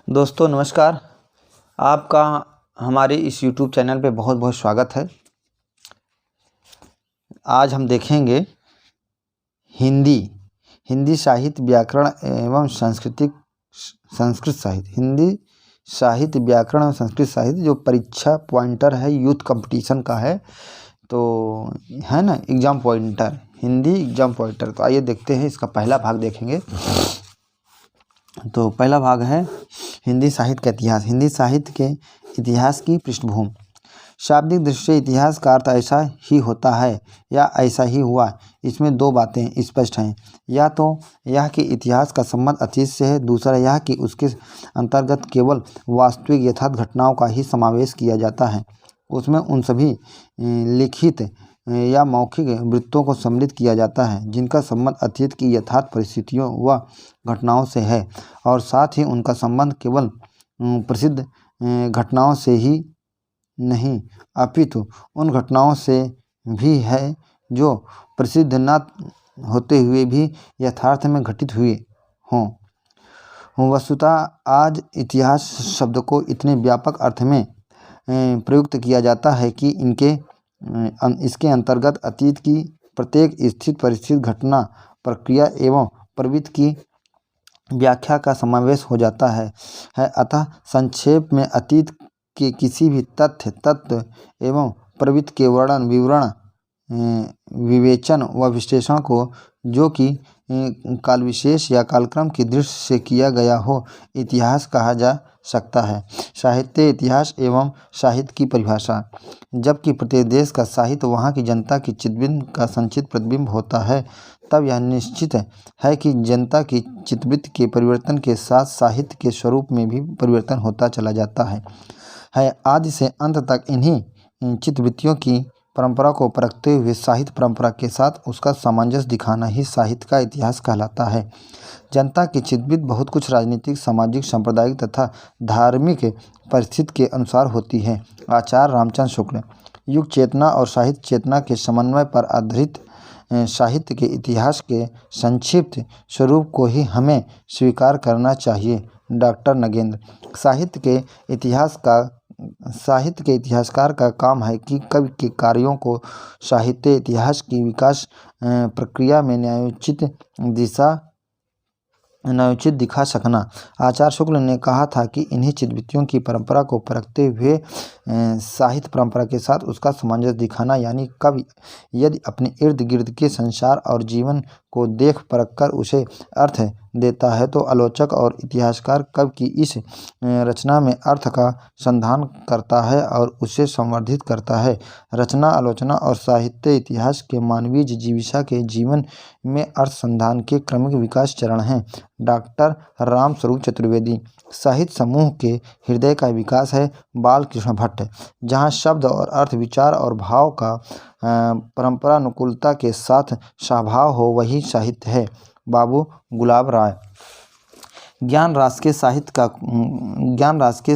दोस्तों नमस्कार। आपका हमारे इस YouTube चैनल पे बहुत बहुत स्वागत है। आज हम देखेंगे हिंदी साहित्य व्याकरण एवं संस्कृत साहित्य। हिंदी साहित्य व्याकरण एवं संस्कृत साहित्य जो परीक्षा पॉइंटर है, यूथ कंपटीशन का है, तो है ना, exam pointer, Hindi exam pointer. तो आइए देखते हैं, इसका पहला भाग देखेंगे। तो पहला भाग है हिंदी साहित्य का इतिहास। हिंदी साहित्य के इतिहास की पृष्ठभूमि। शाब्दिक दृष्टि से इतिहास का अर्थ ऐसा ही होता है या ऐसा ही हुआ। इसमें दो बातें स्पष्ट हैं, या तो यह कि इतिहास का संबंध अतीत से है, दूसरा यह कि उसके अंतर्गत केवल वास्तविक यथार्थ घटनाओं का ही समावेश किया जाता है। उसमें उन सभी लिखित या मौखिक वृत्तों को सम्मिलित किया जाता है जिनका संबंध अतीत की यथार्थ परिस्थितियों व घटनाओं से है, और साथ ही उनका संबंध केवल प्रसिद्ध घटनाओं से ही नहीं अपितु उन घटनाओं से भी है जो प्रसिद्ध न होते हुए भी यथार्थ में घटित हुए हों। वस्तुतः आज इतिहास शब्द को इतने व्यापक अर्थ में प्रयुक्त किया जाता है कि इसके अंतर्गत अतीत की प्रत्येक स्थित परिस्थिति, घटना, प्रक्रिया एवं प्रवृत्ति की व्याख्या का समावेश हो जाता है। अतः संक्षेप में अतीत के किसी भी तथ्य, तत्व एवं प्रवृत्ति के वर्णन, विवरण, विवेचन व विश्लेषण को जो कि काल विशेष या कालक्रम की दृष्टि से किया गया हो, इतिहास कहा जा सकता है। साहित्य, इतिहास एवं साहित्य की परिभाषा। जबकि प्रत्येक देश का साहित्य वहाँ की जनता की चित्तवृत्ति का संचित प्रतिबिंब होता है, तब यह निश्चित है कि जनता की चित्तवृत्ति के परिवर्तन के साथ साहित्य के स्वरूप में भी परिवर्तन होता चला जाता है। आदि से अंत तक इन्हीं चित्तवृत्तियों की परंपरा को परखते हुए साहित्य परंपरा के साथ उसका सामंजस्य दिखाना ही साहित्य का इतिहास कहलाता है। जनता की चित्तवृत्ति बहुत कुछ राजनीतिक, सामाजिक, सांप्रदायिक तथा धार्मिक परिस्थिति के अनुसार होती है। आचार्य रामचंद्र शुक्ल। युग चेतना और साहित्य चेतना के समन्वय पर आधारित साहित्य के इतिहास के संक्षिप्त स्वरूप को ही हमें स्वीकार करना चाहिए। डॉक्टर नगेंद्र। साहित्य के इतिहासकार का काम है कि कवि के कार्यों को साहित्य इतिहास की विकास प्रक्रिया में न्यायोचित दिखा सकना। आचार्य शुक्ल ने कहा था कि इन्हीं चित्तवृत्तियों की परंपरा को परखते हुए साहित्य परंपरा के साथ उसका सामंजस्य दिखाना, यानी कवि यदि अपने इर्द गिर्द के संसार और जीवन को देख परख कर उसे अर्थ देता है, तो आलोचक और इतिहासकार कवि की इस रचना में अर्थ का संधान करता है और उसे संवर्धित करता है। रचना, आलोचना और साहित्य इतिहास के मानवीय जिजीविषा के जीवन में अर्थ संधान के क्रमिक विकास चरण हैं। डॉक्टर रामस्वरूप चतुर्वेदी। साहित्य समूह के हृदय का विकास है। बालकृष्ण भट्ट। जहाँ शब्द और अर्थ, विचार और भाव का परंपरानुकूलता के साथ स्वभाव हो, वही साहित्य है। बाबू गुलाब राय। ज्ञान रास के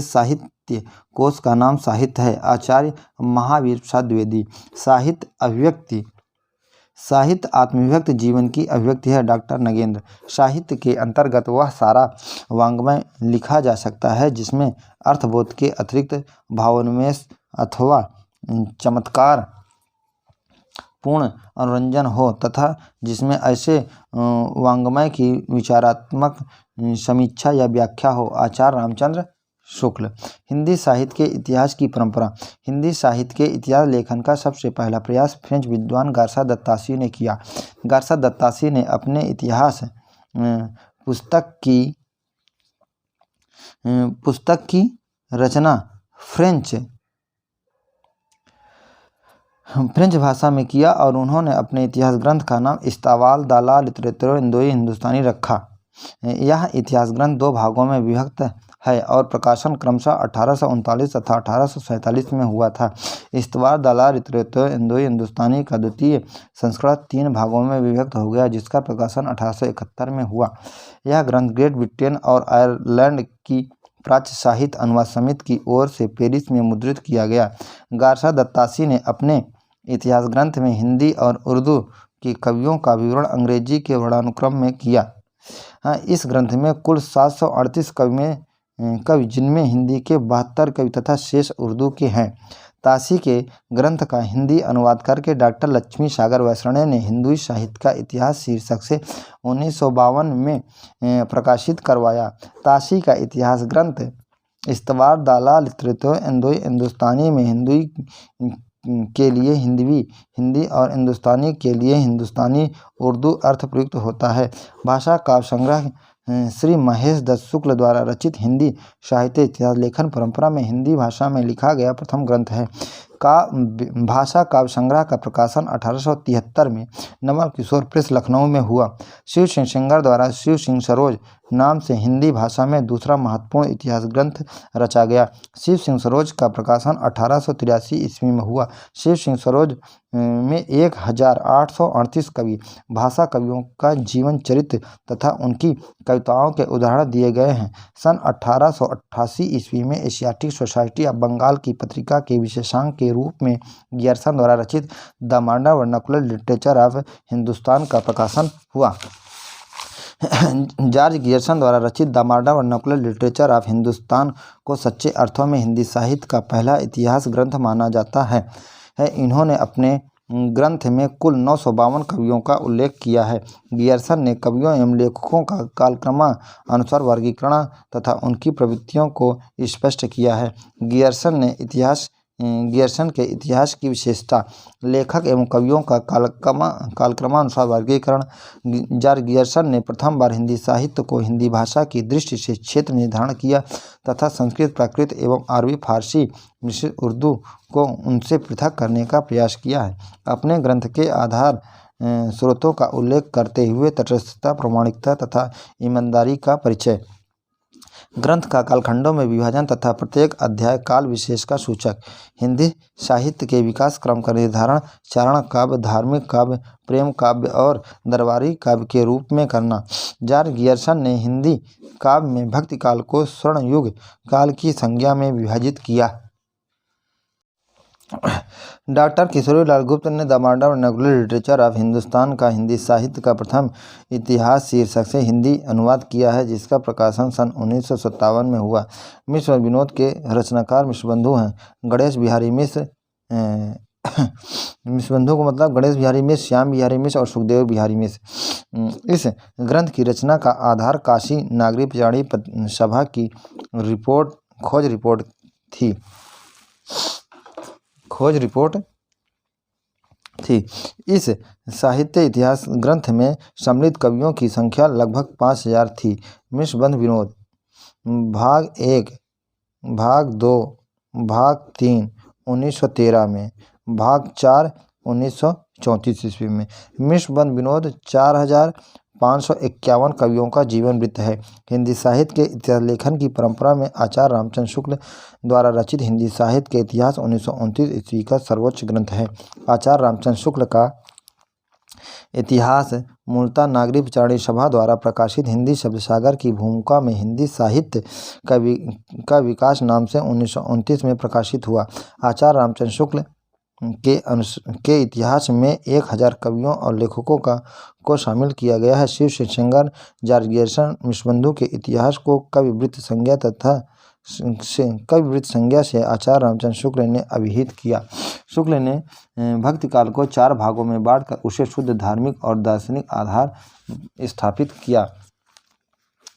साहित्य कोश का नाम साहित्य है। आचार्य महावीर प्रसाद द्विवेदी। साहित्य अभिव्यक्ति। साहित्य आत्मव्यक्त जीवन की अभिव्यक्ति है। डॉक्टर नगेंद्र। साहित्य के अंतर्गत वह सारा वाङ्मय लिखा जा सकता है जिसमें अर्थबोध के अतिरिक्त भावोन्मेष अथवा चमत्कार पूर्ण मनोरंजन हो, तथा जिसमें ऐसे वाङ्मय की विचारात्मक समीक्षा या व्याख्या हो। आचार्य रामचंद्र शुक्ल। हिंदी साहित्य के इतिहास की परंपरा। हिंदी साहित्य के इतिहास लेखन का सबसे पहला प्रयास फ्रेंच विद्वान गार्सा दत्तासी ने किया। गार्सा दत्तासी ने अपने इतिहास पुस्तक की रचना फ्रेंच भाषा में किया और उन्होंने अपने इतिहास ग्रंथ का नाम इस्तावाल दाला लिटरेचर इंदोई हिंदुस्तानी रखा। यह इतिहास ग्रंथ दो भागों में विभक्त है और प्रकाशन क्रमशः 1839 तथा 1847 में हुआ था। इस्तावाल दाला लिटरेचर इंदोई हिंदुस्तानी का द्वितीय संस्करण 3 भागों में विभक्त हो गया, जिसका प्रकाशन 1871 में हुआ। यह ग्रंथ ग्रेट ब्रिटेन और आयरलैंड की प्राच्य साहित्य अनुवाद समिति की ओर से पेरिस में मुद्रित किया गया। गार्सा दत्तासी ने अपने इतिहास ग्रंथ में हिंदी और उर्दू के कवियों का विवरण अंग्रेजी के वर्णानुक्रम में किया। इस ग्रंथ में कुल 738 कवि में कवि, जिनमें हिंदी के 72 कवि तथा शेष उर्दू के हैं। ताशी के ग्रंथ का हिंदी अनुवाद करके डॉक्टर लक्ष्मी सागर वैष्णव ने हिंदू साहित्य का इतिहास शीर्षक से 1952 में प्रकाशित करवाया। ताशी का इतिहास ग्रंथ इस्तवार दालाल हिंदुस्तानी में हिंदुई के लिए हिंदवी, हिंदी और हिंदुस्तानी के लिए हिंदुस्तानी उर्दू अर्थ प्रयुक्त होता है। भाषा काव्य संग्रह श्री महेश दत्त शुक्ल द्वारा रचित हिंदी साहित्य इतिहास लेखन परंपरा में हिंदी भाषा में लिखा गया प्रथम ग्रंथ है। भाषा काव्य संग्रह का प्रकाशन 1873 में नवल किशोर प्रेस लखनऊ में हुआ। शिव सिंह सेंगर द्वारा शिव सिंह सरोज नाम से हिंदी भाषा में दूसरा महत्वपूर्ण इतिहास ग्रंथ रचा गया। शिव सिंह सरोज का प्रकाशन 1883 ईस्वी में हुआ। शिव सिंह सरोज में 1838 कवि भाषा कवियों का जीवन चरित्र तथा उनकी कविताओं के उदाहरण दिए गए हैं। सन 1888 ईस्वी में एशियाटिक सोसाइटी ऑफ बंगाल की पत्रिका के विशेषांक के रूप में गियर्सन द्वारा रचित the modern vernacular literature of Hindustan का प्रकाशन हुआ। जॉर्ज गियर्सन द्वारा रचित the modern vernacular literature of Hindustan को सच्चे अर्थों में हिंदी साहित्य का पहला इतिहास ग्रंथ माना जाता है। इन्होंने अपने ग्रंथ में कुल 952 कवियों का उल्लेख किया है। गियर्सन ने कवियों एवं लेखकों का कालक्रमानुसार वर्गीकरण तथा उनकी प्रवृत्तियों को स्पष्ट किया है। गियर्सन के इतिहास की विशेषता लेखक एवं कवियों का कालक्रमानुसार वर्गीकरण। जॉर्ज गियर्सन ने प्रथम बार हिंदी साहित्य को हिंदी भाषा की दृष्टि से क्षेत्र निर्धारण किया तथा संस्कृत, प्राकृत एवं अरबी, फारसी, मिश्रित उर्दू को उनसे पृथक करने का प्रयास किया है। अपने ग्रंथ के आधार स्रोतों का उल्लेख करते हुए तटस्थता, प्रामाणिकता तथा ईमानदारी का परिचय। ग्रंथ का कालखंडों में विभाजन तथा प्रत्येक अध्याय काल विशेष का सूचक। हिंदी साहित्य के विकास क्रम का निर्धारण चारण काव्य, धार्मिक काव्य, प्रेम काव्य और दरबारी काव्य के रूप में करना। जॉर्ज गियर्सन ने हिंदी काव्य में भक्ति काल को स्वर्ण युग काल की संज्ञा में विभाजित किया। डॉक्टर किशोरीलाल गुप्त ने the modern vernacular literature of Hindustan का हिंदी साहित्य का प्रथम इतिहास शीर्षक से हिंदी अनुवाद किया है, जिसका प्रकाशन सन 1957 में हुआ। मिश्र विनोद के रचनाकार मिश्रबंधु हैं। गणेश बिहारी मिश्र मिश्रबंधु को मतलब गणेश बिहारी मिश्र, श्याम बिहारी मिश्र और सुखदेव बिहारी मिश्र। इस ग्रंथ की रचना का आधार काशी नागरिक पचाड़ी सभा की खोज रिपोर्ट थी। इस साहित्य इतिहास ग्रंथ में सम्मिलित कवियों की संख्या लगभग 5000 थी। मिश्रबंध विनोद भाग 1, भाग 2, भाग 3 1913 में, भाग 4 1934 ईस्वी में। मिश्रबंध विनोद 4551 कवियों का जीवन वृत्त है। हिंदी साहित्य के इतिहास लेखन की परंपरा में आचार्य रामचंद्र शुक्ल द्वारा रचित हिंदी साहित्य के इतिहास 1929 ईस्वी का सर्वोच्च ग्रंथ है। आचार्य रामचंद्र शुक्ल का इतिहास मूलतः नागरिक पचाड़ी सभा द्वारा प्रकाशित हिंदी शब्दसागर की भूमिका में हिंदी साहित्य का विकास नाम से 1929 में प्रकाशित हुआ। आचार्य रामचंद्र शुक्ल के इतिहास में 1000 कवियों और लेखकों को शामिल किया गया है। शिव सिंह सेंगर, जॉर्ज गियर्सन मिश्रबंधु के इतिहास को कविवृत्त संज्ञा से आचार्य रामचंद्र शुक्ल ने अभिहित किया। शुक्ल ने भक्ति काल को 4 भागों में बांटकर उसे शुद्ध धार्मिक और दार्शनिक आधार स्थापित किया।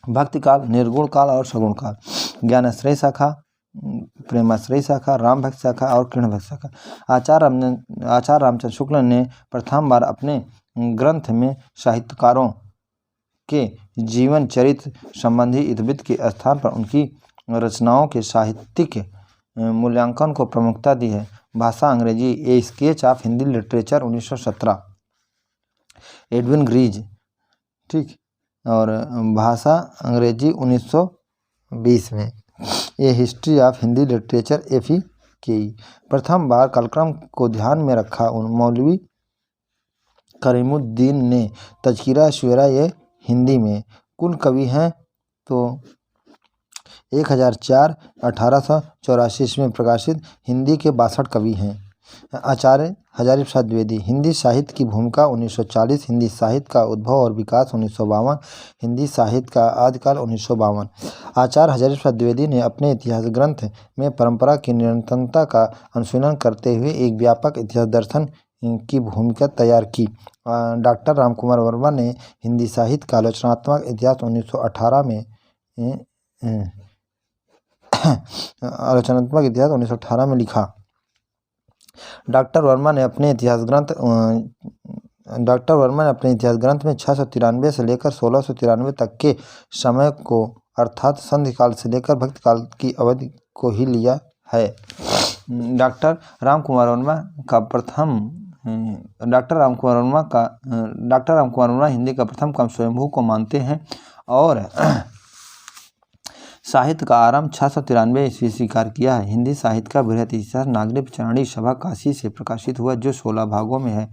भक्ति काल, निर्गुण काल और सगुण काल, ज्ञानाश्रय शाखा, प्रेमाश्रय शाखा, राम भक्त शाखा और कृष्ण भक्त शाखा। आचार्य रामचंद्र शुक्ल ने प्रथम बार अपने ग्रंथ में साहित्यकारों के जीवन चरित्र संबंधी इतिवृत्त के स्थान पर उनकी रचनाओं के साहित्यिक मूल्यांकन को प्रमुखता दी है। भाषा अंग्रेजी, a sketch of Hindi literature 1917 Edwin Greaves, ठीक। और भाषा अंग्रेजी 1920 में। A history of Hindi literature FEKE। प्रथम बार कालक्रम को ध्यान में रखा मौलवी करीमुद्दीन ने तज़किरा शुअरा ये हिंदी में। कुल कवि हैं तो 1004 1884 में प्रकाशित हिंदी के 62 कवि हैं। आचार्य हजारी प्रसाद द्विवेदी। हिंदी साहित्य की भूमिका 1940, हिंदी साहित्य का उद्भव और विकास 1952, हिंदी साहित्य का आदिकाल 1952। आचार्य हजारी प्रसाद द्विवेदी ने अपने इतिहास ग्रंथ में परंपरा की निरंतरता का अनुशीलन करते हुए एक व्यापक इतिहास दर्शन की भूमिका तैयार की। डॉक्टर रामकुमार वर्मा ने हिंदी साहित्य का आलोचनात्मक इतिहास 1918 में लिखा। डॉक्टर वर्मा ने अपने इतिहास ग्रंथ में 693 से लेकर 1693 तक के समय को अर्थात संधि काल से लेकर भक्ति काल की अवधि को ही लिया है। डॉक्टर रामकुमार वर्मा हिंदी का प्रथम कवि स्वयंभू को मानते हैं और साहित्य का आरंभ 693 ईस्वी स्वीकार किया है। हिंदी साहित्य का बृहत इतिहास नागरिक चरणी सभा काशी से प्रकाशित हुआ, जो 16 भागों में है।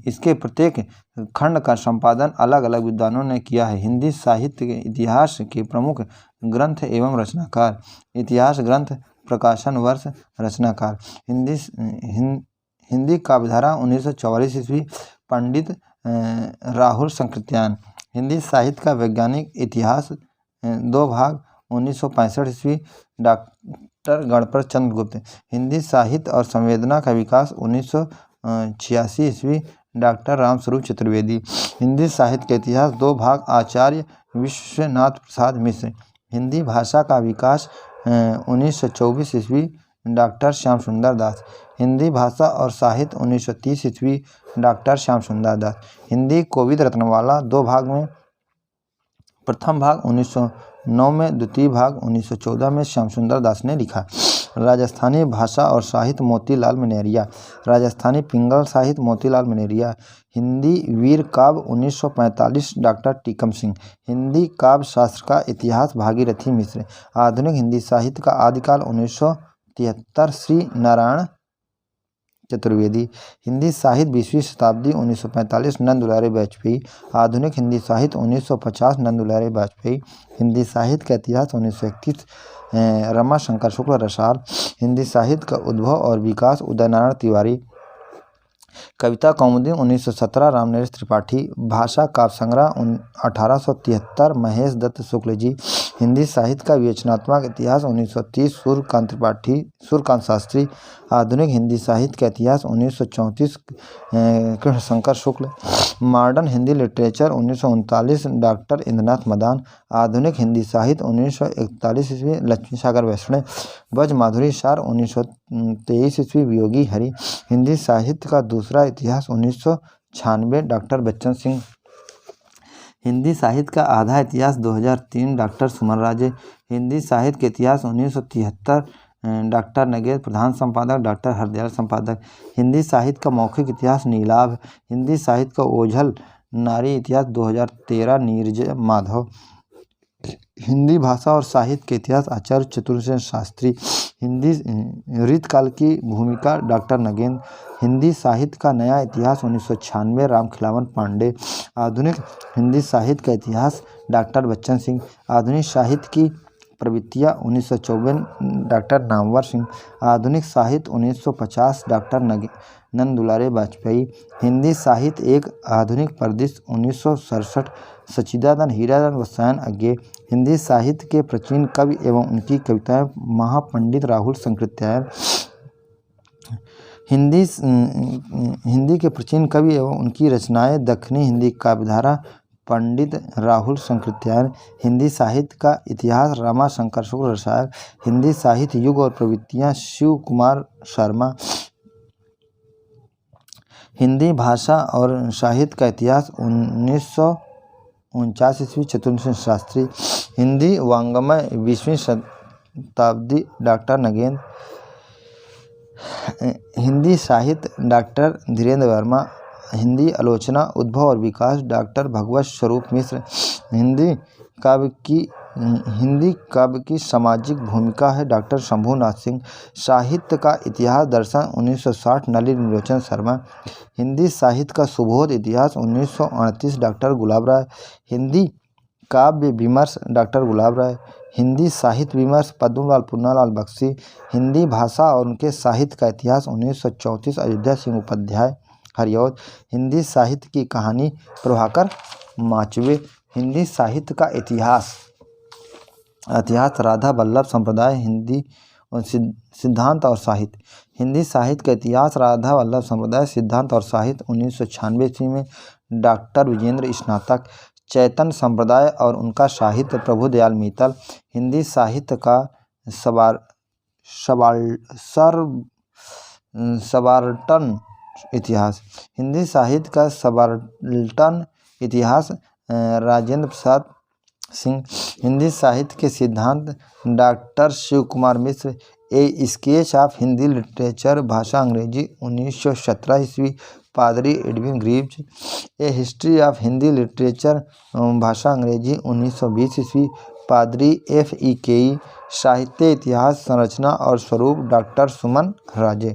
इसके प्रत्येक खंड का संपादन अलग अलग विद्वानों ने किया है। हिंदी साहित्य के इतिहास के प्रमुख ग्रंथ एवं रचनाकार। इतिहास ग्रंथ, प्रकाशन वर्ष, रचनाकार। हिंदी काव्यधारा 1944 ईस्वी, पंडित राहुल संकृत्यायन। हिंदी साहित्य का वैज्ञानिक इतिहास 2 भाग 1965 ईस्वी, डॉक्टर गणपत चंद्र गुप्त। हिंदी साहित्य और संवेदना का विकास 1986 ईस्वी, डॉक्टर रामस्वरूप चतुर्वेदी। हिंदी साहित्य के इतिहास 2 भाग, आचार्य विश्वनाथ प्रसाद मिश्र। हिंदी भाषा का विकास 1924 ईस्वी, डॉक्टर श्याम सुंदर दास। हिंदी भाषा और साहित्य 1930 ईस्वी, डॉक्टर श्याम सुंदर दास। हिंदी कोविद रत्नमाला 2 भाग में, प्रथम भाग 1909 में, द्वितीय भाग 1914 में श्याम सुंदर दास ने लिखा। राजस्थानी भाषा और साहित्य मोतीलाल मनेरिया। राजस्थानी पिंगल साहित्य मोतीलाल मनेरिया। हिंदी वीर काव्य 1945, डॉक्टर टीकम सिंह। हिंदी काव्य शास्त्र का इतिहास भागीरथी मिश्र। आधुनिक हिंदी साहित्य का आदिकाल 1973, श्री नारायण चतुर्वेदी। हिंदी साहित्य 20वीं शताब्दी 1945, नंद दुलारे वाजपेयी। आधुनिक हिंदी साहित्य 1950, नंद दुलारे वाजपेयी। हिंदी साहित्य का इतिहास 1931, रमाशंकर शुक्ल रसाल। हिंदी साहित्य का उद्भव और विकास उदय नारायण तिवारी। कविता कौमुदी 1917, रामनरेश त्रिपाठी। भाषा काव्य संग्रह 1873, महेश दत्त शुक्ल जी। हिंदी साहित्य का विवेचनात्मक इतिहास 1930, सूर्यकांत त्रिपाठी, सूर्यकांत शास्त्री। आधुनिक हिंदी साहित्य का इतिहास 1934, Krishnashankar Shukla. Modern Hindi literature 1939, doctor Indranath Madan. आधुनिक हिंदी साहित्य 1941 ईस्वी, लक्ष्मी सागर वैष्णव। ब्रज माधुरी सार 1923 ईस्वी, वियोगी हरि। हिंदी साहित्य का दूसरा इतिहास 1996, डॉक्टर बच्चन सिंह। हिंदी साहित्य का आधा इतिहास 2003, डॉक्टर सुमन राजे। हिंदी साहित्य के इतिहास 1973, डॉक्टर नगेश प्रधान संपादक, डॉक्टर हरदयाल संपादक। हिंदी साहित्य का मौखिक इतिहास नीलाभ। हिंदी साहित्य का ओझल नारी इतिहास 2013, नीरज माधव। हिंदी भाषा और साहित्य के इतिहास आचार्य चतुर्सेन शास्त्री। हिंदी रीतकाल की भूमिका, डॉक्टर नगेंद्र। हिंदी साहित्य का नया इतिहास 1996, रामखिलावन पांडे। आधुनिक हिंदी साहित्य का इतिहास, डॉक्टर बच्चन सिंह। आधुनिक साहित्य की प्रवृत्तियाँ 1954, डॉक्टर नामवर सिंह। आधुनिक साहित्य 1950, डॉक्टर नंद दुलारे वाजपेयी। हिंदी साहित्य एक आधुनिक परिदृश्य 1967, सच्चिदानंद हीरानंद रसायन अज्ञे। हिंदी साहित्य के प्राचीन कवि एवं उनकी कविताएं, महापंडित राहुल संकृत्यायन। हिंदी के प्राचीन कवि एवं उनकी रचनाएं, दक्षिणी हिंदी काव्यधारा, पंडित राहुल संकृत्यायन। हिंदी साहित्य का इतिहास, रमाशंकर शुक्ल रसायन। हिंदी साहित्य युग और प्रवृत्तियाँ, शिव कुमार शर्मा। हिंदी भाषा और साहित्य का इतिहास 1949 ईस्वी, चतुर्सेन शास्त्री। हिंदी वाङ्मय 20वीं शताब्दी, डॉक्टर नगेंद्र। हिंदी साहित्य, डॉक्टर धीरेन्द्र वर्मा। हिंदी आलोचना, उद्भव और विकास, डॉक्टर भगवत स्वरूप मिश्र। हिंदी काव्य की सामाजिक भूमिका है, डॉक्टर शंभूनाथ सिंह। साहित्य का इतिहास दर्शन 1960, नलिनी लोचन शर्मा। हिंदी साहित्य का सुबोध इतिहास 1938, डॉक्टर गुलाब राय। हिंदी काव्य विमर्श डॉक्टर गुलाब राय। हिंदी साहित्य विमर्श पद्मलाल पुन्नालाल बख्शी। हिंदी भाषा और उनके साहित्य का इतिहास 1934 अयोध्या सिंह उपाध्याय हरिऔध। हिंदी साहित्य की कहानी प्रभाकर माचवे। हिंदी साहित्य का इतिहास राधा वल्लभ संप्रदाय हिंदी सिद्धांत और साहित्य। हिंदी साहित्य का इतिहास राधा वल्लभ संप्रदाय सिद्धांत और साहित्य 1996 ईस्वी में डॉक्टर विजेंद्र स्नातक। चैतन्य संप्रदाय और उनका साहित्य प्रभुदयाल मित्तल। हिंदी साहित्य का सबाल्टर्न इतिहास। हिंदी साहित्य का सबाल्टर्न इतिहास राजेंद्र प्रसाद सिंह। हिंदी साहित्य के सिद्धांत doctor Shiv Kumar Mishra. A sketch of Hindi literature भाषा अंग्रेजी 1917 ईस्वी पादरी Edwin Greaves. A history of Hindi literature भाषा अंग्रेजी 1920 ईस्वी पादरी FEKE। साहित्य इतिहास संरचना और स्वरूप डॉक्टर सुमन राजे।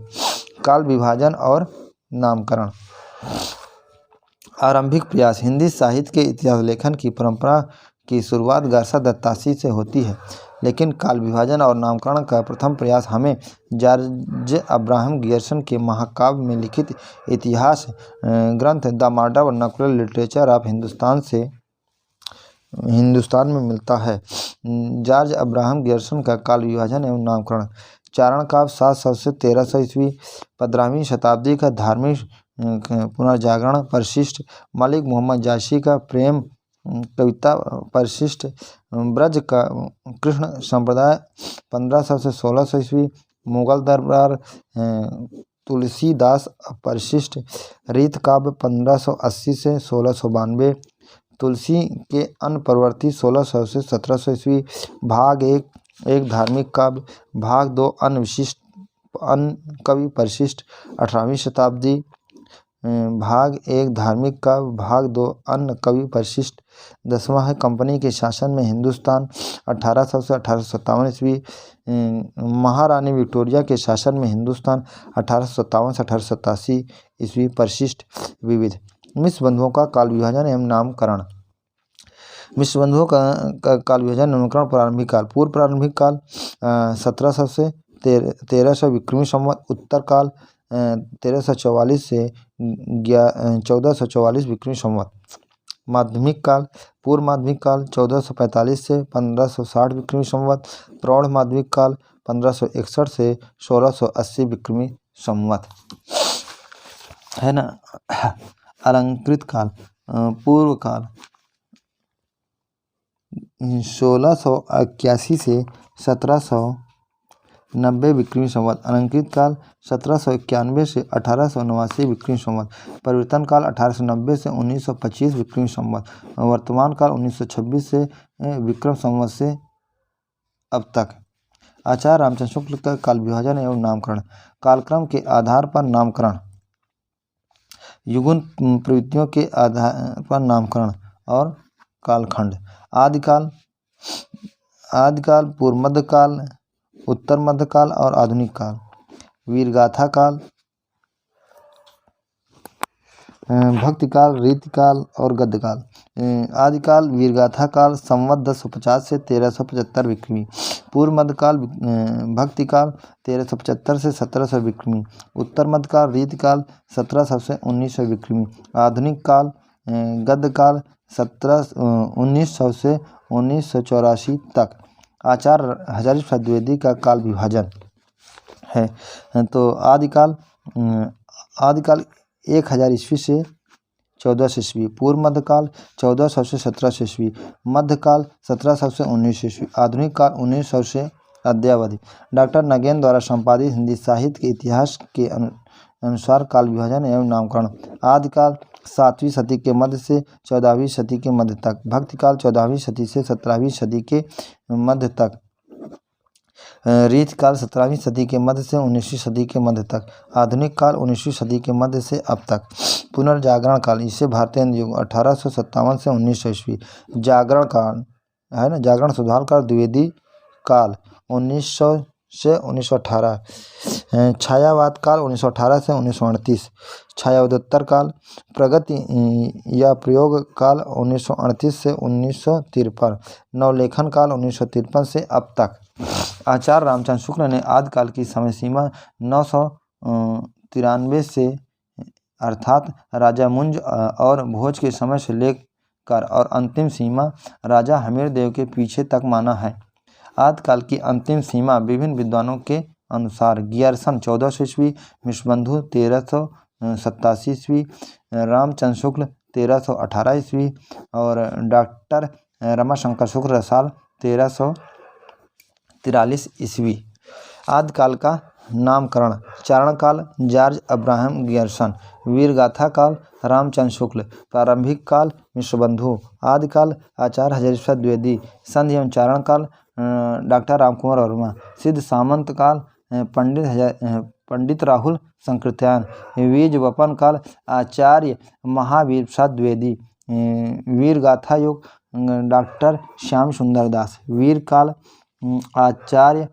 काल विभाजन और नामकरण। आरंभिक प्रयास। हिंदी साहित्य के इतिहास लेखन की परंपरा की शुरुआत गार्सा दत्तासी से होती है, लेकिन काल विभाजन और नामकरण का प्रथम प्रयास हमें जॉर्ज अब्राहम गियर्सन के महाकाव्य में लिखित इतिहास ग्रंथ the modern vernacular literature of Hindustan में मिलता है। जॉर्ज अब्राहम गियर्सन का काल विभाजन एवं नामकरण। चारण काव्य 700 से 1300 ईस्वी 15वीं शताब्दी का धार्मिक पुनर्जागरण परिशिष्ट। मलिक मोहम्मद जायसी का प्रेम कविता परिशिष्ट। ब्रज का कृष्ण संप्रदाय 1500 से 1600 ईस्वी। मुगल दरबार तुलसीदास परिशिष्ट। रीत काव्य 1580 से 1692। तुलसी के अन्न प्रवर्ती 1600 से 1700 ईस्वी। भाग एक धार्मिक काव्य। भाग 2 अन्न कवि परिशिष्ट 18वीं शताब्दी। भाग 1 धार्मिक काव्य। भाग 2 अन्न कवि परिशिष्ट। 10वां है कंपनी के शासन में हिंदुस्तान 1800 से 1857 ईस्वी। महारानी विक्टोरिया के शासन में हिंदुस्तान 1857 से 1887 ईस्वी परिशिष्ट। विविध। मिश्र बंधुओं का काल विभाजन एवं नामकरण। मिश्र बंधुओं का काल विभाजन नामकरण। प्रारंभिक काल। पूर्व प्रारंभिक काल 1700 से 1300 विक्रमी संवत। उत्तर काल 1344 से 1444 विक्रमी संवत। माध्यमिक काल। पूर्व माध्यमिक काल 1445 से 1560 विक्रमी संवत। प्रौढ़ माध्यमिक काल 1561 से 1680 विक्रमी संवत है ना। अलंकृत काल। पूर्व काल 1681 से 1790 विक्रमी संवत। अलंकृत काल 1791 से 1889 विक्रमी संवत। परिवर्तन काल 1890 से 1925 विक्रमी संवत। वर्तमान काल 1926 से विक्रम संवत से अब तक। आचार्य रामचंद्र शुक्ल का काल विभाजन एवं नामकरण। कालक्रम के आधार पर नामकरण। युगुन प्रवृत्तियों के आधार पर नामकरण और कालखंड। आदिकाल। पूर्व मध्यकाल, उत्तर मध्यकाल और आधुनिक काल। वीरगाथा काल, भक्तिकाल, रीतिकाल और गद्यकाल। आदिकाल वीरगाथा काल संवत 1050 से 1375 विक्रमी। पूर्व मध्यकाल भक्तिकाल 1375 से 1700 विक्रमी। उत्तर मध्यकाल रीतिकाल 1700 से 1900 विक्रमी। आधुनिक काल गद्यकाल 1900 से 1984 तक। आचार्य हजारी प्रसाद द्विवेदी का काल विभाजन है। तो आदिकाल 1000 ईस्वी से 1400 ईस्वी। पूर्व मध्यकाल 1400 से 1700 ईस्वी। मध्यकाल 1700 से 1900 ईस्वी। आधुनिक काल 1900 से अद्यावधि। डॉक्टर नगेन द्वारा संपादित हिंदी साहित्य के इतिहास के अनुसार काल विभाजन एवं नामकरण। आदिकाल 7वीं सदी के मध्य से 14वीं सदी के मध्य तक। भक्तिकाल 14वीं सदी से 17वीं सदी के मध्य तक। रीतिकाल 17वीं सदी के मध्य से 19वीं सदी के मध्य तक। आधुनिक काल 19वीं सदी के मध्य से अब तक। पुनर्जागरण काल, इसे भारतीय युग 1857 से 1900 ईस्वी। जागरण काल है ना, जागरण सुधार काल द्विवेदी काल 1900 से 1918, छायावाद काल 1918 से 1938, छायावादोत्तर काल, प्रगति या प्रयोग काल 1938 से 1953, नवलेखन काल 1953 से अब तक। आचार्य रामचंद्र शुक्ल ने आदिकाल की समय सीमा 993 से अर्थात राजा मुंज और भोज के समय से लेकर और अंतिम सीमा राजा हमीरदेव के पीछे तक माना है। आदिकाल की अंतिम सीमा विभिन्न विद्वानों के अनुसार गियरसन 1400 ईस्वी, मिश्रबंधु 1387 ईस्वी, रामचंद्र शुक्ल 1318 ईस्वी और डॉक्टर रमाशंकर शुक्ल रसाल 1343 ईस्वी। आदिकाल का नामकरण। चारण काल जॉर्ज अब्राहम गियरसन, वीरगाथा काल रामचंद्र शुक्ल, प्रारंभिक काल मिश्रबंधु, आदिकाल आचार्य हजारी प्रसाद द्विवेदी, संधि एवं चारण काल डॉक्टर रामकुमार वर्मा, सिद्ध सामंत काल पंडित राहुल संकृत्यायन, बीज वपन काल आचार्य महावीर प्रसाद द्विवेदी, वीरगाथा युग डॉक्टर श्याम सुंदर दास, वीर काल आचार्य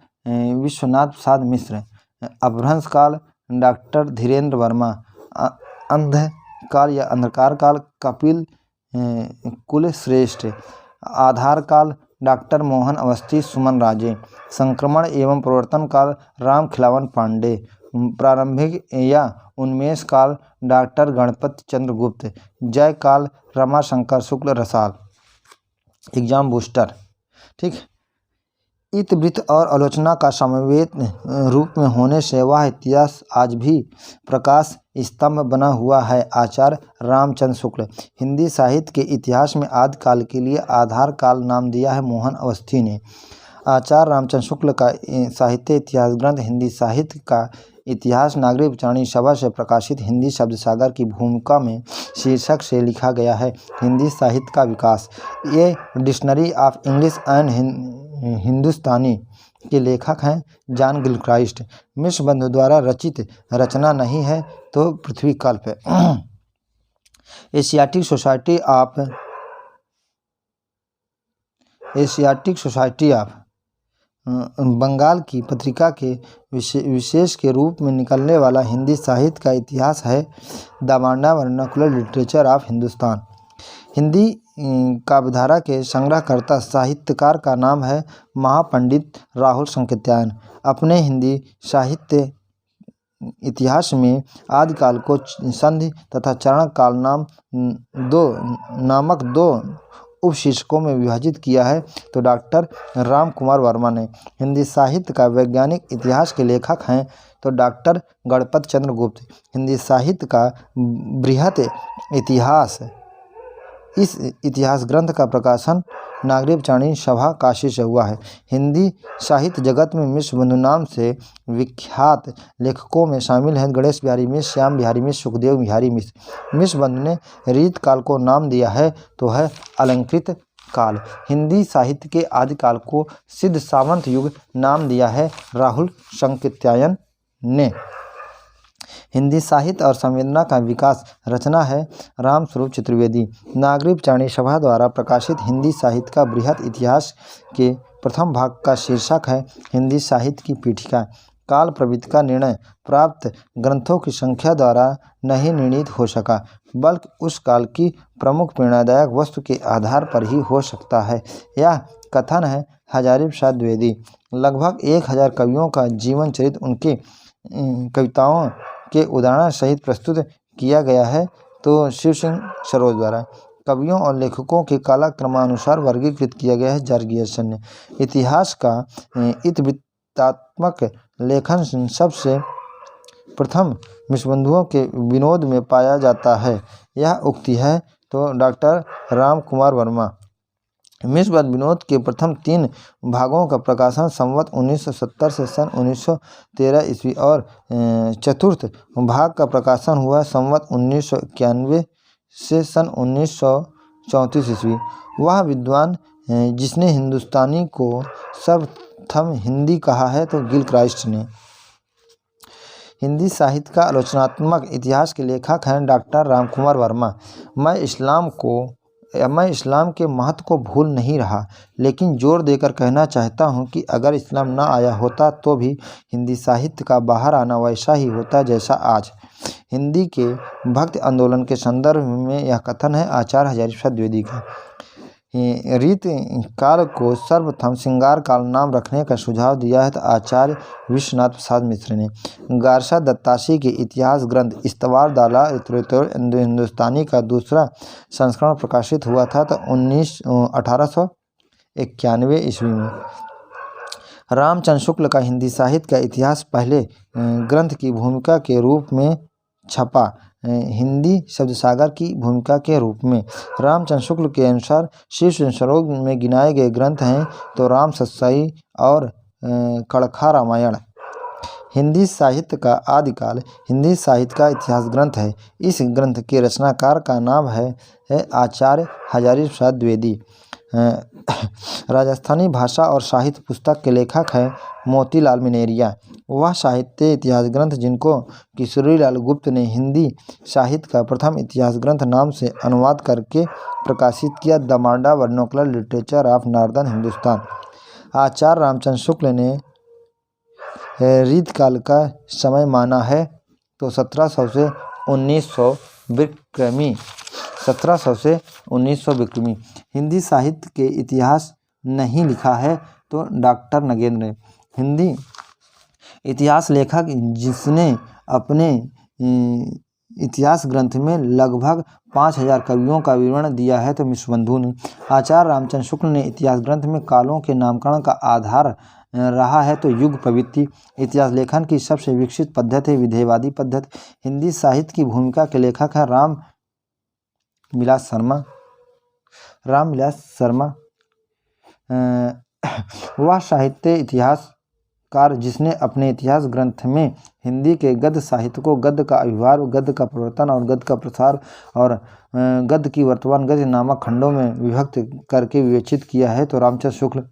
विश्वनाथ प्रसाद मिश्र, अपभ्रंश काल डॉक्टर धीरेन्द्र वर्मा, अंधकाल या अंधकार काल कपिल कुलश्रेष्ठ, आधार काल डॉक्टर मोहन अवस्थी सुमन राजे, संक्रमण एवं प्रवर्तन काल राम खिलावन पांडे, प्रारंभिक या उन्मेष काल डॉक्टर गणपति चंद्र गुप्त, जय काल रमाशंकर शुक्ल रसाल। Exam booster. ठीक, इतिवृत्त और आलोचना का समवेत रूप में होने से वह इतिहास आज भी प्रकाश स्तंभ बना हुआ है। आचार्य रामचंद्र शुक्ल। हिंदी साहित्य के इतिहास में आदिकाल के लिए आधार काल नाम दिया है मोहन अवस्थी ने। आचार्य रामचंद्र शुक्ल का साहित्य इतिहास ग्रंथ हिंदी साहित्य का इतिहास नागरिक विचारणी सभा से प्रकाशित हिंदी शब्द सागर की भूमिका में शीर्षक से लिखा गया है। हिंदी साहित्य का विकास। ये डिक्शनरी ऑफ इंग्लिश एंड हिंदुस्तानी के लेखक हैं जॉन गिलक्राइस्ट। मिश्रबंधु द्वारा रचित रचना नहीं है तो पृथ्वी कल्प है। एशियाटिक सोसाइटी ऑफ बंगाल की पत्रिका के विशेष के रूप में निकलने वाला हिंदी साहित्य का इतिहास है the modern vernacular literature of Hindustan. Hindi काव्यधारा के संग्रहकर्ता साहित्यकार का नाम है महापंडित राहुल संकृत्यायन। अपने हिंदी साहित्य इतिहास में आदिकाल को संधि तथा चरण काल नामक दो उपशीर्षकों में विभाजित किया है। तो डॉक्टर राम कुमार वर्मा ने। हिंदी साहित्य का वैज्ञानिक इतिहास के लेखक हैं तो डॉक्टर गणपति चंद्र गुप्त। हिंदी साहित्य का बृहत इतिहास। इस इतिहास ग्रंथ का प्रकाशन नागरिक विचारणी सभा काशी से हुआ है। हिंदी साहित्य जगत में मिश्रबंधु नाम से विख्यात लेखकों में शामिल हैं गणेश बिहारी मिश्र, श्याम बिहारी मिश्र, सुखदेव बिहारी मिश्र। मिश्रबंधु ने रीत काल को नाम दिया है तो है अलंकृत काल। हिंदी साहित्य के आदिकाल को सिद्ध सामंत युग नाम दिया है राहुल संकृत्यायन ने। हिंदी साहित्य और संवेदना का विकास रचना है रामस्वरूप चतुर्वेदी। नागरिक विचारणी सभा द्वारा प्रकाशित हिंदी साहित्य का बृहत इतिहास के प्रथम भाग का शीर्षक है हिंदी साहित्य की पीठिका। काल प्रवृत्ति का निर्णय प्राप्त ग्रंथों की संख्या द्वारा नहीं निर्णीत हो सका, बल्कि उस काल की प्रमुख प्रेरणादायक वस्तु के आधार पर ही हो सकता है। यह कथन है हजारी प्रसाद द्विवेदी। लगभग 1000 कवियों का जीवन चरित्र उनके कविताओं के उदाहरण सहित प्रस्तुत किया गया है। तो शिव सिंह सरोज द्वारा कवियों और लेखकों के कालक्रमानुसार वर्गीकृत किया गया है जॉर्ज गियरसन ने। इतिहास का इतिवृत्तात्मक लेखन सबसे प्रथम मिश्रबंधुओं के विनोद में पाया जाता है। यह उक्ति है तो डॉक्टर राम कुमार वर्मा। मिश्रबंधु विनोद के प्रथम 3 भागों का प्रकाशन संवत 1970 से सन 1913 ईस्वी और चतुर्थ भाग का प्रकाशन हुआ संवत 1991 से सन 1934 ईस्वी। वह विद्वान जिसने हिंदुस्तानी को सर्वप्रथम हिंदी कहा है तो गिलक्राइस्ट ने। हिंदी साहित्य का आलोचनात्मक इतिहास के लेखक हैं डॉक्टर रामकुमार वर्मा। मैं इस्लाम को मैं इस्लाम के महत्व को भूल नहीं रहा, लेकिन जोर देकर कहना चाहता हूँ कि अगर इस्लाम न आया होता तो भी हिंदी साहित्य का बाहर आना वैसा ही होता जैसा आज। हिंदी के भक्ति आंदोलन के संदर्भ में यह कथन है आचार्य हजारी प्रसाद द्विवेदी का। रीत काल को सर्वप्रथम श्रृंगार काल नाम रखने का सुझाव दिया है तो आचार्य विश्वनाथ प्रसाद मिश्र ने। गारसा दत्तासी के इतिहास ग्रंथ इस्तवार दाला हिंदुस्तानी का दूसरा संस्करण प्रकाशित हुआ था तो 1891 ईस्वी में। रामचंद्र शुक्ल का हिंदी साहित्य का इतिहास पहले ग्रंथ की भूमिका के रूप में छपा, हिंदी शब्दसागर की भूमिका के रूप में। रामचंद्र शुक्ल के अनुसार शीर्ष संस्करणों में गिनाए गए ग्रंथ हैं तो राम सतसाई और कड़खा रामायण। हिंदी साहित्य का आदिकाल हिंदी साहित्य का इतिहास ग्रंथ है। इस ग्रंथ के रचनाकार का नाम है आचार्य हजारी प्रसाद द्विवेदी। राजस्थानी भाषा और साहित्य पुस्तक के लेखक हैं मोतीलाल मिनेरिया। वह साहित्य इतिहास ग्रंथ जिनको किशोरीलाल गुप्त ने हिंदी साहित्य का प्रथम इतिहास ग्रंथ नाम से अनुवाद करके प्रकाशित किया, the modern vernacular literature of northern Hindustan. Acharya Ramchandra Shukla ने रीतकाल का समय माना है तो 1700 से 1900 विक्रमी। 1700 से 1900 विक्रमी। हिंदी साहित्य के इतिहास नहीं लिखा है तो डॉक्टर नगेंद्र ने। हिंदी इतिहास लेखक जिसने अपने इतिहास ग्रंथ में लगभग 5000 कवियों का विवरण दिया है तो विश्वबंधु ने। आचार्य रामचंद्र शुक्ल ने इतिहास ग्रंथ में कालों के नामकरण का आधार रहा है तो युग प्रवृत्ति। इतिहास लेखन की सबसे विकसित पद्धति है विधेयवादी पद्धति। हिंदी साहित्य की भूमिका के लेखक हैं रामविलास शर्मा। वह साहित्य इतिहासकार जिसने अपने इतिहास ग्रंथ में हिंदी के गद्य साहित्य को गद्य का आविर्भाव, गद्य का प्रवर्तन और गद्य का प्रसार और गद्य की वर्तमान गद्य नामक खंडों में विभक्त करके विवेचित किया है तो रामचंद्र शुक्ल।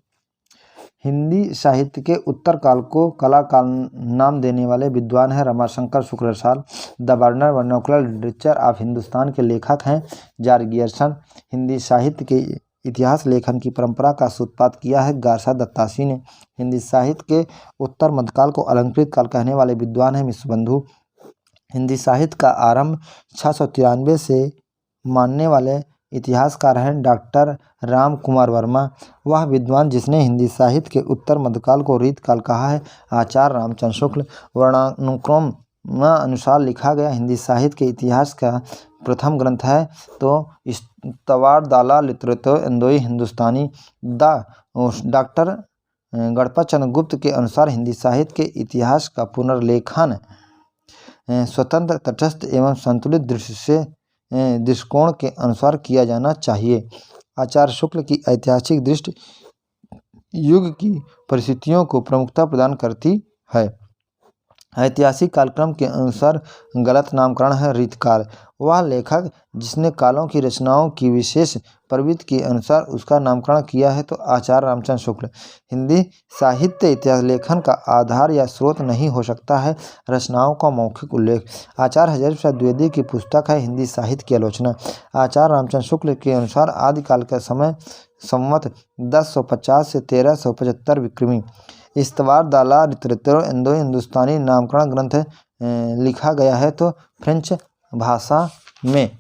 हिंदी साहित्य के उत्तर काल को कला काल नाम देने वाले विद्वान हैं Ramashankar Shukla Rasal. The modern vernacular literature of Hindustan के लेखक हैं जॉर्ज गियर्सन। हिंदी साहित्य के इतिहास लेखन की परंपरा का सूत्रपात किया है गारसा दत्तासी ने। हिंदी साहित्य के उत्तर मध्यकाल को अलंकृत काल कहने वाले विद्वान हैं विश्वबंधु। हिंदी साहित्य का आरंभ 693 से मानने वाले इतिहासकार हैं डॉक्टर राम कुमार वर्मा। वह विद्वान जिसने हिंदी साहित्य के उत्तर मध्यकाल को रीतकाल कहा है आचार्य रामचंद्र शुक्ल। वर्णानुक्रम अनुसार लिखा गया हिंदी साहित्य के इतिहास का प्रथम ग्रंथ है तो इस्तवार दाला लिटरेचर इंदोई हिंदुस्तानी। डॉक्टर गणपत चंद्र गुप्त के अनुसार हिंदी साहित्य के इतिहास का पुनर्लेखन स्वतंत्र, तटस्थ एवं संतुलित दृष्टिकोण के अनुसार किया जाना चाहिए। आचार्य शुक्ल की ऐतिहासिक दृष्टि युग की परिस्थितियों को प्रमुखता प्रदान करती है। ऐतिहासिक कालक्रम के अनुसार गलत नामकरण है रीतकाल। वह लेखक जिसने कालों की रचनाओं की विशेष प्रवृत्ति के अनुसार उसका नामकरण किया है तो आचार्य रामचंद्र शुक्ल। हिंदी साहित्य इतिहास लेखन का आधार या स्रोत नहीं हो सकता है रचनाओं का मौखिक उल्लेख। आचार्य हजारी प्रसाद द्विवेदी की पुस्तक है हिंदी साहित्य की आलोचना। आचार्य रामचंद्र शुक्ल के अनुसार आदिकाल का समय संवत 1050 से 1375 विक्रमी। इस्तवार दाला लिटरेचर इंदो हिंदुस्तानी नामकरण ग्रंथ लिखा गया है तो फ्रेंच भाषा में।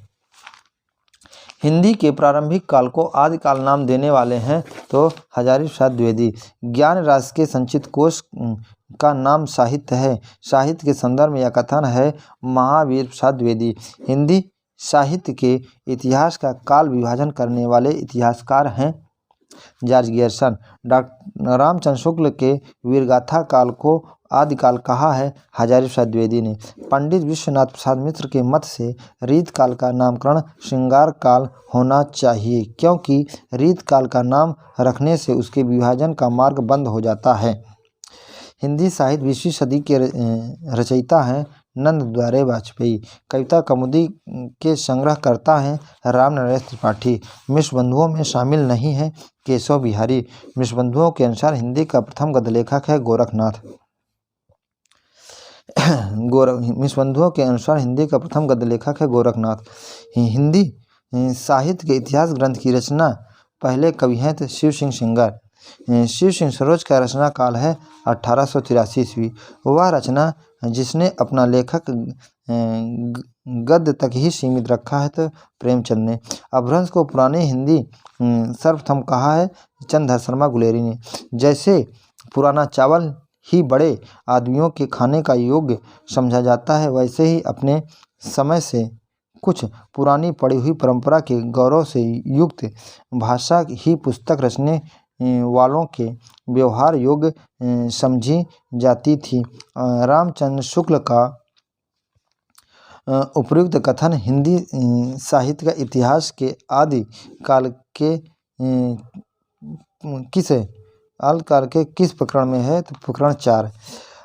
हिंदी के प्रारंभिक काल को आदिकाल नाम देने वाले हैं तो हजारी प्रसाद द्विवेदी। ज्ञान राशि के संचित कोश का नाम साहित्य है। साहित्य के संदर्भ में यह कथन है महावीर प्रसाद द्विवेदी। हिंदी साहित्य के इतिहास का काल विभाजन करने वाले इतिहासकार हैं George Gierson. Doctor Ramchandra Shukla के वीरगाथा काल को आदिकाल कहा है हजारी प्रसाद द्विवेदी ने। पंडित विश्वनाथ प्रसाद मिश्र के मत से रीतकाल का नामकरण श्रृंगार काल होना चाहिए क्योंकि रीतकाल का नाम रखने से उसके विभाजन का मार्ग बंद हो जाता है। हिंदी साहित्य 20वीं सदी के रचयिता हैं नंद द्वारे वाजपेयी। कविता कौमुदी के संग्रहकर्ता हैं राम नरेश त्रिपाठी। मिश्रबंधुओं में शामिल नहीं है केशव बिहारी। मिश्रबंधुओं के अनुसार हिंदी का प्रथम गद्य लेखक है गोरखनाथ। मिश्रबंधुओं के अनुसार हिंदी का प्रथम गद्य लेखक है गोरखनाथ। हिंदी साहित्य के इतिहास ग्रंथ की रचना पहले कवि हैं तो शिव सिंह सेंगर। शिव सिंह सरोज का रचना काल है 1883 ईस्वी। वह रचना जिसने अपना लेखक गद्य तक ही सीमित रखा है तो प्रेमचंद ने। अपभ्रंश को पुराने हिंदी सर्वप्रथम कहा है चंद्रधर शर्मा गुलेरी ने। जैसे पुराना चावल ही बड़े आदमियों के खाने का योग्य समझा जाता है, वैसे ही अपने समय से कुछ पुरानी पड़ी हुई परंपरा के गौरव से युक्त भाषा ही पुस्तक रचने वालों के व्यवहार योग्य समझी जाती थी। रामचंद्र शुक्ल का उपयुक्त कथन हिंदी साहित्य का इतिहास के आदि काल के किस प्रकरण में है तो प्रकरण 4।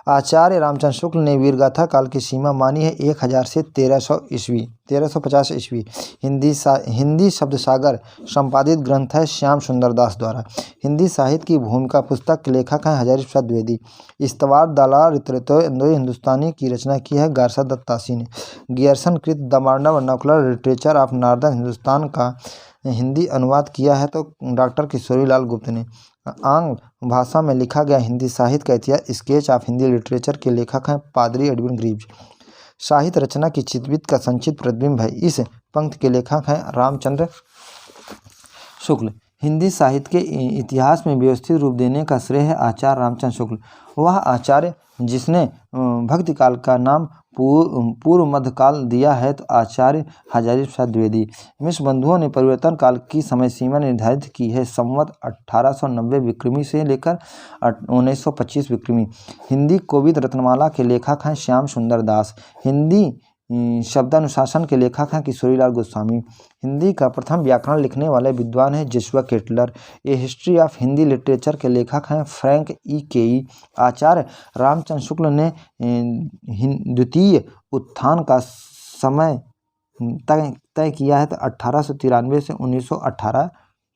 आचार्य रामचंद्र शुक्ल ने वीरगाथा काल की सीमा मानी है 1000 से 1350 ईस्वी। हिंदी शब्द सागर संपादित ग्रंथ है श्याम सुंदर दास द्वारा। हिंदी साहित्य की भूमिका पुस्तक के लेखक हैं हजारी प्रसाद द्विवेदी। इस्तवार दालाल लिटरेचर इंडो हिंदुस्तानी की रचना की है गारसा दत्त तासी ने। गियर्सन कृत the modern vernacular literature of northern Hindustan का हिंदी अनुवाद किया है तो डॉक्टर किशोरी लाल गुप्त ने। आंग्ल भाषा में लिखा गया हिंदी साहित्य का इतिहास स्केच ऑफ हिंदी लिटरेचर के लेखक हैं पादरी एडविन ग्रीव्स। साहित्य रचना की चितवित का संचित प्रतिबिंब है। इस पंक्ति के लेखक हैं रामचंद्र शुक्ल। हिंदी साहित्य के इतिहास में व्यवस्थित रूप देने का श्रेय है आचार्य रामचंद्र शुक्ल। वह आचार्य जिसने भक्ति काल का नाम पूर्व मध्यकाल दिया है तो आचार्य हजारी प्रसाद द्विवेदी। मिश्र बंधुओं ने परिवर्तन काल की समय सीमा निर्धारित की है संवत 1890 विक्रमी से लेकर 1925 विक्रमी। हिंदी कोविद रत्नमाला के लेखक हैं श्याम सुंदर दास। हिंदी शब्दानुशासन के लेखक हैं किशोरीलाल गोस्वामी। हिंदी का प्रथम व्याकरण लिखने वाले विद्वान हैं Joshua Ketelaar. A history of Hindi literature के लेखक हैं फ्रैंक ई केई। आचार्य रामचंद्र शुक्ल ने द्वितीय उत्थान का समय तय किया है तो 1893 से 1918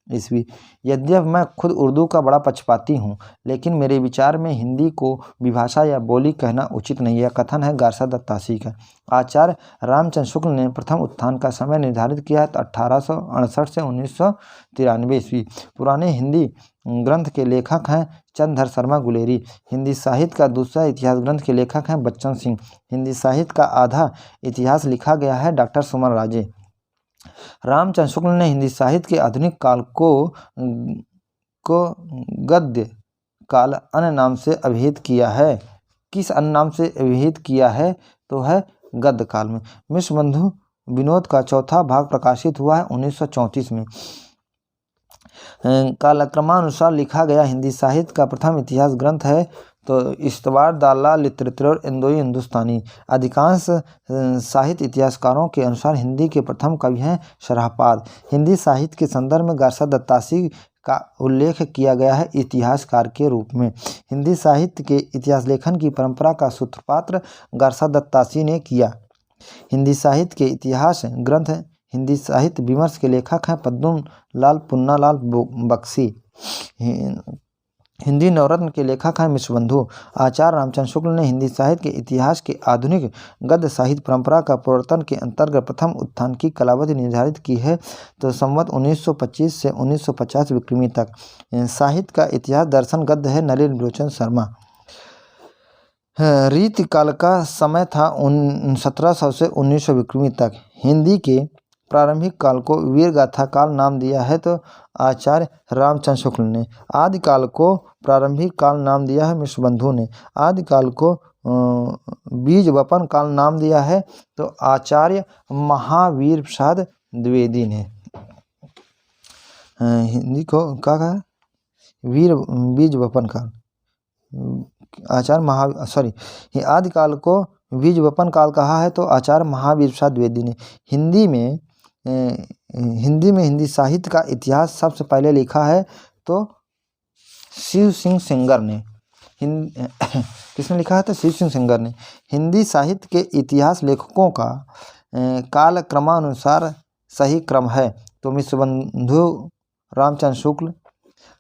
ईस्वी। यद्यपि मैं खुद उर्दू का बड़ा पक्षपाती हूँ, लेकिन मेरे विचार में हिंदी को विभाषा या बोली कहना उचित नहीं है। कथन है गारसा दत्त तासी का। आचार्य रामचंद्र शुक्ल ने प्रथम उत्थान का समय निर्धारित किया है तो 1868 से 1993 ईस्वी। पुराने हिंदी ग्रंथ के लेखक हैं चंद्रधर शर्मा गुलेरी। हिंदी साहित्य का दूसरा इतिहास ग्रंथ के लेखक हैं बच्चन सिंह। हिंदी साहित्य का आधा इतिहास लिखा गया है डॉक्टर सुमन राजे। रामचंद्र शुक्ल ने हिंदी साहित्य के आधुनिक काल को गद्य काल अन्य नाम से अभिहित किया है। किस अन्य नाम से अभिहित किया है तो है गद्य काल में। मिश्र बंधु विनोद का चौथा भाग प्रकाशित हुआ है 1934 में। कालक्रमानुसार लिखा गया हिंदी साहित्य का प्रथम इतिहास ग्रंथ है तो इस्तवार दाला लिटरेचर इंडो हिंदुस्तानी। अधिकांश साहित्य इतिहासकारों के अनुसार हिंदी के प्रथम कवि हैं शरहपाद। हिंदी साहित्य के संदर्भ में गारसा दत्त तासी का उल्लेख किया गया है इतिहासकार के रूप में। हिंदी साहित्य के इतिहास लेखन की परंपरा का सूत्रपात गारसा दत्त तासी ने किया। हिंदी साहित्य के इतिहास ग्रंथ हिंदी साहित्य विमर्श के लेखक हैं पद्म लाल पुन्नालाल बख्शी। हिंदी नवरत्न के लेखक हैं मिश्र बंधु। आचार्य रामचंद्र शुक्ल ने हिंदी साहित्य के इतिहास के आधुनिक गद्य साहित्य परंपरा का प्रवर्तन के अंतर्गत प्रथम उत्थान की कालावधि निर्धारित की है तो संवत 1925 से 1950 विक्रमी तक। साहित्य का इतिहास दर्शन गद्य है नलिन लोचन शर्मा। रीति काल का समय था 1700 से 1900 विक्रमी तक। हिंदी के प्रारंभिक काल को वीरगाथा काल नाम दिया है तो आचार्य रामचंद्र शुक्ल ने। आदिकाल को प्रारंभिक काल नाम दिया है मिश्र बंधु ने। आदिकाल को बीज वपन काल नाम दिया है तो आचार्य महावीर प्रसाद द्विवेदी ने। हिंदी को क्या कहा बीज वपन काल आदिकाल को बीज वपन काल कहा है तो आचार्य महावीर प्रसाद द्विवेदी ने। हिंदी में हिंदी साहित्य का इतिहास सबसे पहले लिखा है तो शिव सिंह सेंगर ने। किसने लिखा है तो शिव सिंह सेंगर ने। हिंदी साहित्य के इतिहास लेखकों का काल क्रमानुसार सही क्रम है तो मिश्र बंधु रामचंद्र शुक्ल,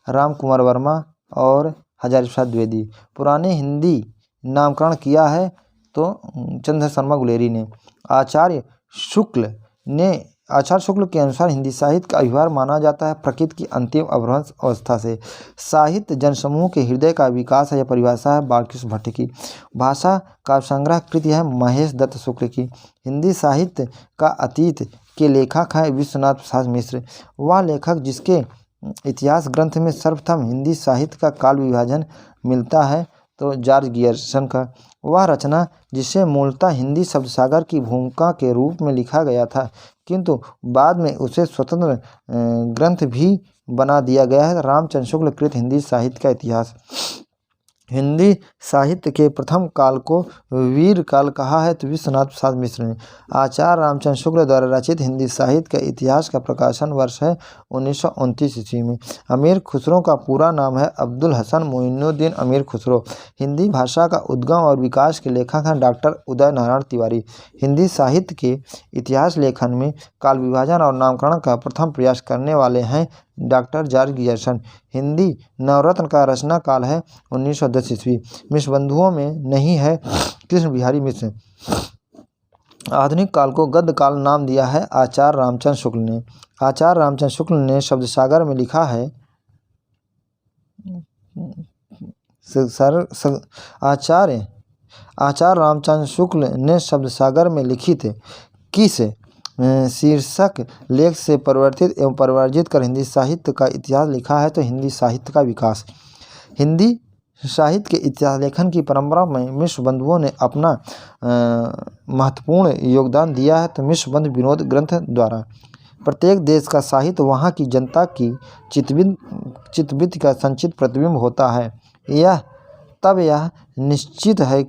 राम कुमार वर्मा और हजारी प्रसाद द्विवेदी। पुराने हिंदी नामकरण किया है तो चंद्रधर शर्मा गुलेरी ने। आचार्य शुक्ल ने आचार्य शुक्ल के अनुसार हिंदी साहित्य का आविर्भाव माना जाता है प्रकृति की अंतिम अभ्रंश अवस्था से। साहित्य जनसमूह के हृदय का विकास है। यह परिभाषा है बालकृष्ण भट्ट की। भाषा का संग्रह कृति है महेश दत्त शुक्ल की। हिंदी साहित्य का अतीत के लेखक हैं विश्वनाथ प्रसाद मिश्र। वह लेखक जिसके इतिहास ग्रंथ में सर्वप्रथम हिंदी साहित्य का काल विभाजन मिलता है तो जॉर्ज गियर्सन का। वह रचना जिसे मूलतः हिंदी शब्दसागर की भूमिका के रूप में लिखा गया था, किंतु बाद में उसे स्वतंत्र ग्रंथ भी बना दिया गया है, रामचंद्र शुक्ल कृत हिंदी साहित्य का इतिहास। हिंदी साहित्य के प्रथम काल को वीर काल कहा है तो विश्वनाथ प्रसाद मिश्र ने। आचार्य रामचंद्र शुक्ल द्वारा रचित हिंदी साहित्य का इतिहास का प्रकाशन वर्ष है 1929 ईस्वी में। अमीर खुसरो का पूरा नाम है अब्दुल हसन मोइनुद्दीन अमीर खुसरो। हिंदी भाषा का उद्गम और विकास के लेखक हैं डॉक्टर उदय नारायण तिवारी। हिंदी साहित्य के इतिहास लेखन में काल विभाजन और नामकरण का प्रथम प्रयास करने वाले हैं डॉक्टर जॉर्ज गियर्सन। हिंदी नवरत्न का रचना काल है 1910 ईस्वी। मिश्र बंधुओं में नहीं है कृष्ण बिहारी मिश्र। आधुनिक काल को गद्य काल नाम दिया है आचार्य रामचंद्र शुक्ल ने। आचार्य रामचंद्र शुक्ल ने शब्दसागर में लिखा है आचार्य रामचंद्र शुक्ल ने शब्दसागर में लिखित किस शीर्षक लेख से परिवर्तित एवं परिवर्जित कर हिंदी साहित्य का इतिहास लिखा है तो हिंदी साहित्य का विकास। हिंदी साहित्य के इतिहास लेखन की परंपरा में मिश्र बंधुओं ने अपना महत्वपूर्ण योगदान दिया है तो मिश्र बंधु विनोद ग्रंथ द्वारा प्रत्येक देश का साहित्य वहाँ की जनता की चित्तवृत्ति का संचित प्रतिबिंब होता है। यह निश्चित है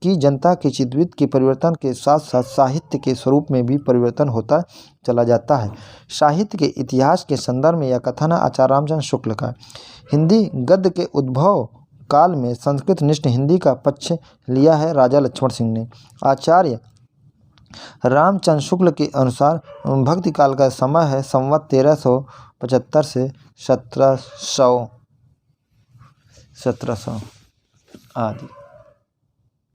कि जनता की चित्तवृत्ति के परिवर्तन के साथ साथ साहित्य के स्वरूप में भी परिवर्तन होता चला जाता है। साहित्य के इतिहास के संदर्भ में यह कथन है आचार्य रामचंद्र शुक्ल का। हिंदी गद्य के उद्भव काल में संस्कृत निष्ठ हिंदी का पक्ष लिया है राजा लक्ष्मण सिंह ने। आचार्य रामचंद्र शुक्ल के अनुसार भक्ति काल का समय है संवत 1375 से 1700 आदि।